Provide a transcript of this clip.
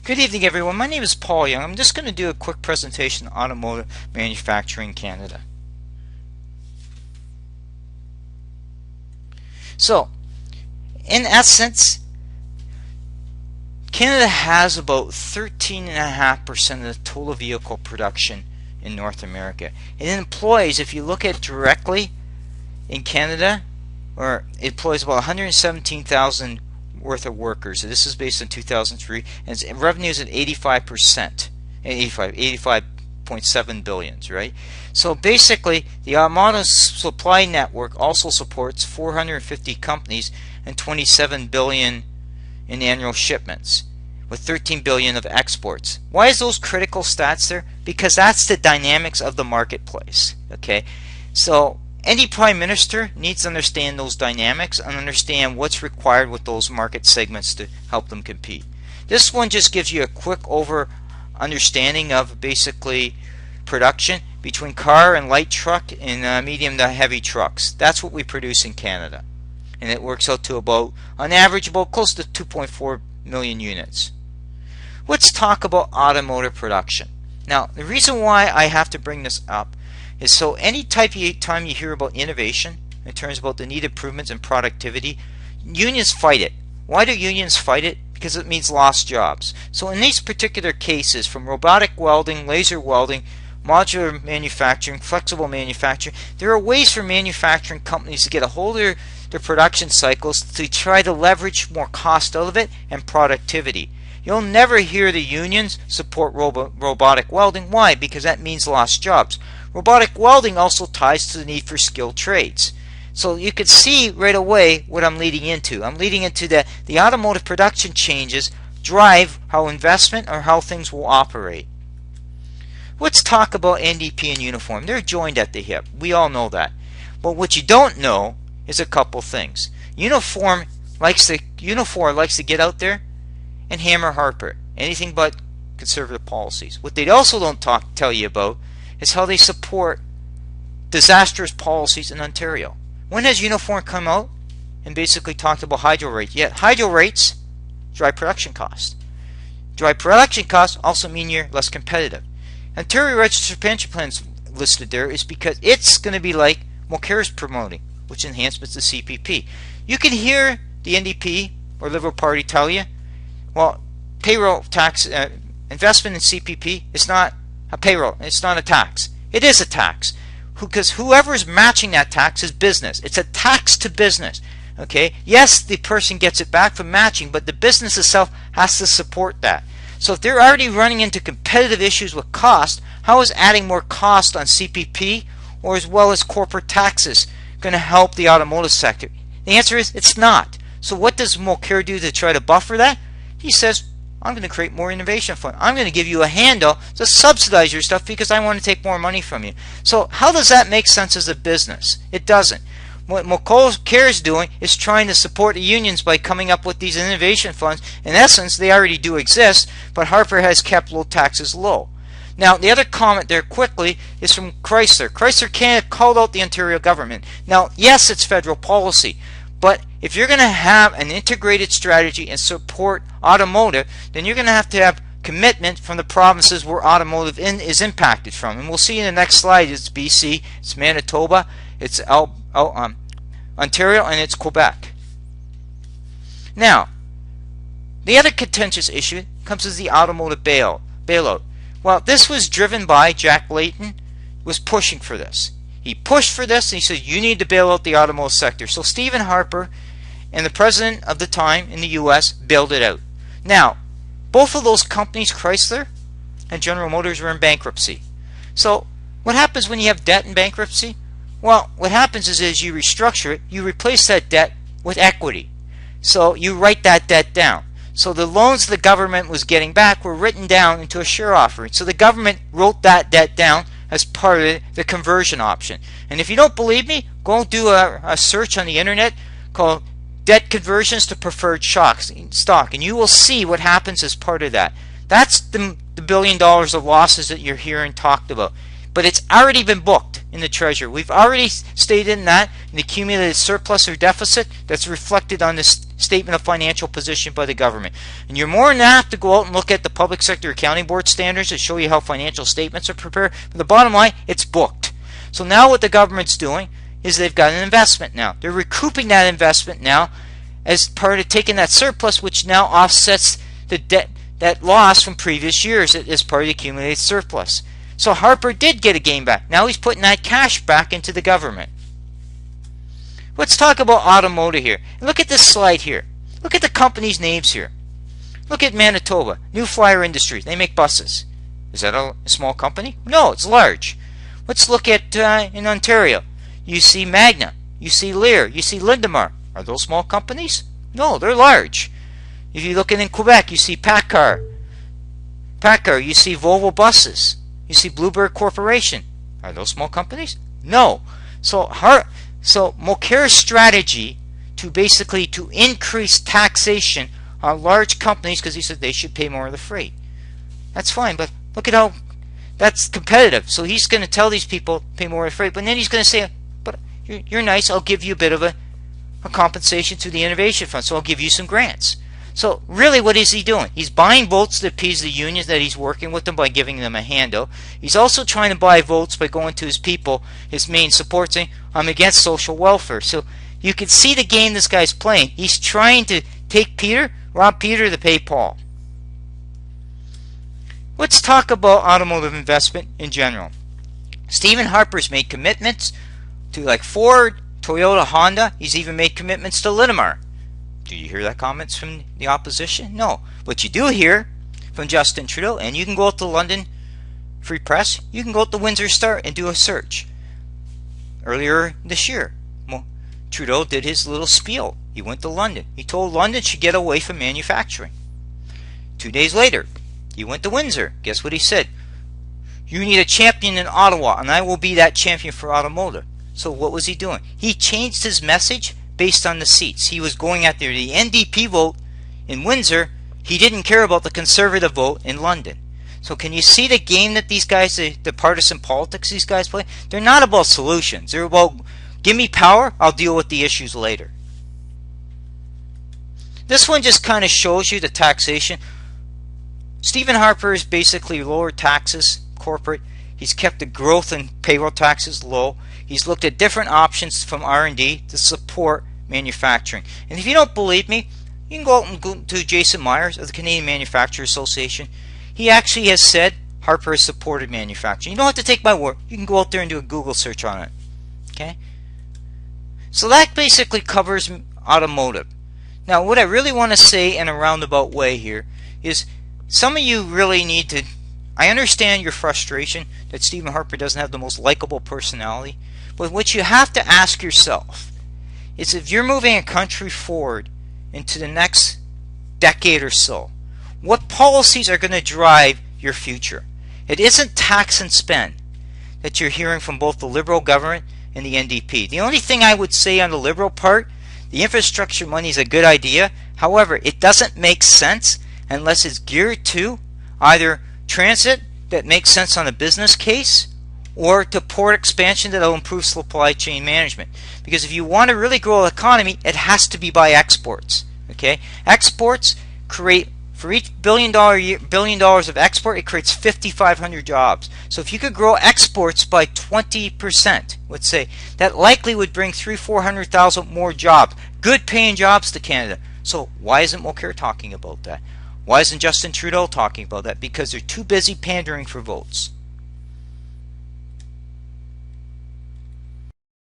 Good evening, everyone. My name is Paul Young. I'm just going to do a quick presentation on automotive manufacturing in Canada. So, in essence, Canada has about 13.5% of the total vehicle production in North America. It employs, if you look at directly in Canada, or it employs about 117,000 worth of workers. So this is based on 2003, and its revenue is at 85%, 85.7 billions, right? So basically, the automotive supply network also supports 450 companies and 27 billion in annual shipments, with 13 billion of exports. Why is those critical stats there? Because that's the dynamics of the marketplace. Okay, so any prime minister needs to understand those dynamics and understand what's required with those market segments to help them compete. This one just gives you a quick understanding of basically production between car and light truck and medium to heavy trucks. That's what we produce in Canada, and it works out to about, on average, about close to 2.4 million units. Let's talk about automotive production. Now, the reason why I have to bring this up is so any time you hear about innovation in terms about the need improvements in productivity, unions fight it. Why do unions fight it? Because it means lost jobs. So in these particular cases, from robotic welding, laser welding, modular manufacturing, flexible manufacturing, there are ways for manufacturing companies to get a hold of their production cycles to try to leverage more cost out of it and productivity. You'll never hear the unions support robotic welding. Why? Because that means lost jobs. Robotic welding also ties to the need for skilled trades. So you can see right away what I'm leading into. I'm leading into that the automotive production changes drive how investment or how things will operate. Let's talk about NDP and Unifor. They're joined at the hip. We all know that. But what you don't know is a couple things. Unifor likes to get out there and hammer Harper. Anything but conservative policies. What they also don't tell you about is how they support disastrous policies in Ontario. When has Unifor come out and basically talked about hydro rates? Yet hydro rates drive production costs. Drive production costs also mean you're less competitive. Ontario Registered Pension Plans listed there is because it's going to be like Mulcair is promoting, which enhancements to CPP. You can hear the NDP or Liberal Party tell you, well, payroll tax investment in CPP is not a payroll. It's not a tax. It is a tax, because whoever is matching that tax is business. It's a tax to business. Okay. Yes, the person gets it back from matching, but the business itself has to support that. So if they're already running into competitive issues with cost, how is adding more cost on CPP or as well as corporate taxes going to help the automotive sector? The answer is it's not. So what does Mulcair do to try to buffer that? He says, I'm going to create more innovation fund. I'm going to give you a handle to subsidize your stuff because I want to take more money from you. So how does that make sense as a business? It doesn't. What Mulcair is doing is trying to support the unions by coming up with these innovation funds. In essence, they already do exist, but Harper has kept low taxes low. Now, the other comment there quickly is from Chrysler. Chrysler Canada called out the Ontario government. Now, yes, it's federal policy, but if you're going to have an integrated strategy and support automotive, then you're going to have commitment from the provinces where automotive is impacted from. And we'll see in the next slide, it's BC, it's Manitoba, it's Ontario, and it's Quebec. Now, the other contentious issue comes as the automotive bailout. Well, this was driven by Jack Layton, was pushing for this. He pushed for this and he said, you need to bail out the automotive sector. So Stephen Harper and the president of the time in the US bailed it out. Now, both of those companies, Chrysler and General Motors, were in bankruptcy. So what happens when you have debt in bankruptcy? Well, what happens is as you restructure it, you replace that debt with equity. So you write that debt down. So the loans the government was getting back were written down into a share offering. So the government wrote that debt down as part of the conversion option. And if you don't believe me, go do a search on the internet called debt conversions to preferred stock, and you will see what happens as part of that. That's the $1 billion of losses that you're hearing talked about. But it's already been booked. in the Treasury. We've already stated in that an accumulated surplus or deficit that's reflected on this statement of financial position by the government. And you're more than apt to go out and look at the Public Sector Accounting Board standards that show you how financial statements are prepared. But the bottom line, it's booked. So now what the government's doing is they've got an investment now. They're recouping that investment now as part of taking that surplus, which now offsets the debt, that loss from previous years as part of the accumulated surplus. So Harper did get a gain back. Now he's putting that cash back into the government. Let's talk about automotive here. Look at this slide here. Look at the companies' names here. Look at Manitoba, New Flyer Industries. They make buses. Is that a small company? No, it's large. Let's look at in Ontario. You see Magna, you see Lear, you see Linamar. Are those small companies? No, they're large. If you look in Quebec, you see PACCAR, you see Volvo Buses, you see Bluebird Corporation. Are those small companies? No. So Mulcair's strategy to basically to increase taxation on large companies, because he said they should pay more of the freight. That's fine, but look at how that's competitive. So he's going to tell these people pay more of the freight, but then he's going to say, but you're nice, I'll give you a bit of a compensation through the Innovation Fund, so I'll give you some grants. So really, what is he doing? He's buying votes to appease the unions that he's working with them by giving them a handout. He's also trying to buy votes by going to his people, his main support, saying, I'm against social welfare. So you can see the game this guy's playing. He's trying to take rob Peter to pay Paul. Let's talk about automotive investment in general. Stephen Harper's made commitments to like Ford, Toyota, Honda. He's even made commitments to Linamar. Do you hear that comments from the opposition? No. What you do hear from Justin Trudeau, and you can go out to London Free Press, you can go out to Windsor Star and do a search. Earlier this year, Trudeau did his little spiel. He went to London. He told London should get away from manufacturing. 2 days later, he went to Windsor. Guess what he said? You need a champion in Ottawa, and I will be that champion for automotive. So what was he doing? He changed his message based on the seats. He was going after the NDP vote in Windsor. He didn't care about the Conservative vote in London. So can you see the game that these guys, the partisan politics these guys play? They're not about solutions. They're about, give me power, I'll deal with the issues later. This one just kind of shows you the taxation. Stephen Harper has basically lowered taxes, corporate. He's kept the growth in payroll taxes low. He's looked at different options from R&D to support manufacturing. And if you don't believe me, you can go out and go to Jason Myers of the Canadian Manufacturers Association. He actually has said Harper has supported manufacturing. You don't have to take my word. You can go out there and do a Google search on it. Okay? So that basically covers automotive. Now, what I really want to say in a roundabout way here is some of you really need to, I understand your frustration that Stephen Harper doesn't have the most likable personality, but what you have to ask yourself is if you're moving a country forward into the next decade or so, what policies are going to drive your future? It isn't tax and spend that you're hearing from both the Liberal government and the NDP. The only thing I would say on the Liberal part, the infrastructure money is a good idea. However, it doesn't make sense unless it's geared to either transit that makes sense on a business case or to port expansion that will improve supply chain management. Because if you want to really grow the economy, it has to be by exports. Okay, exports create, for each $1 billion of export, it creates 5,500 jobs. So if you could grow exports by 20%, let's say, that likely would bring 300,000-400,000 more jobs, good paying jobs to Canada. So why isn't Mulcair talking about that? Why isn't Justin Trudeau talking about that? Because they're too busy pandering for votes.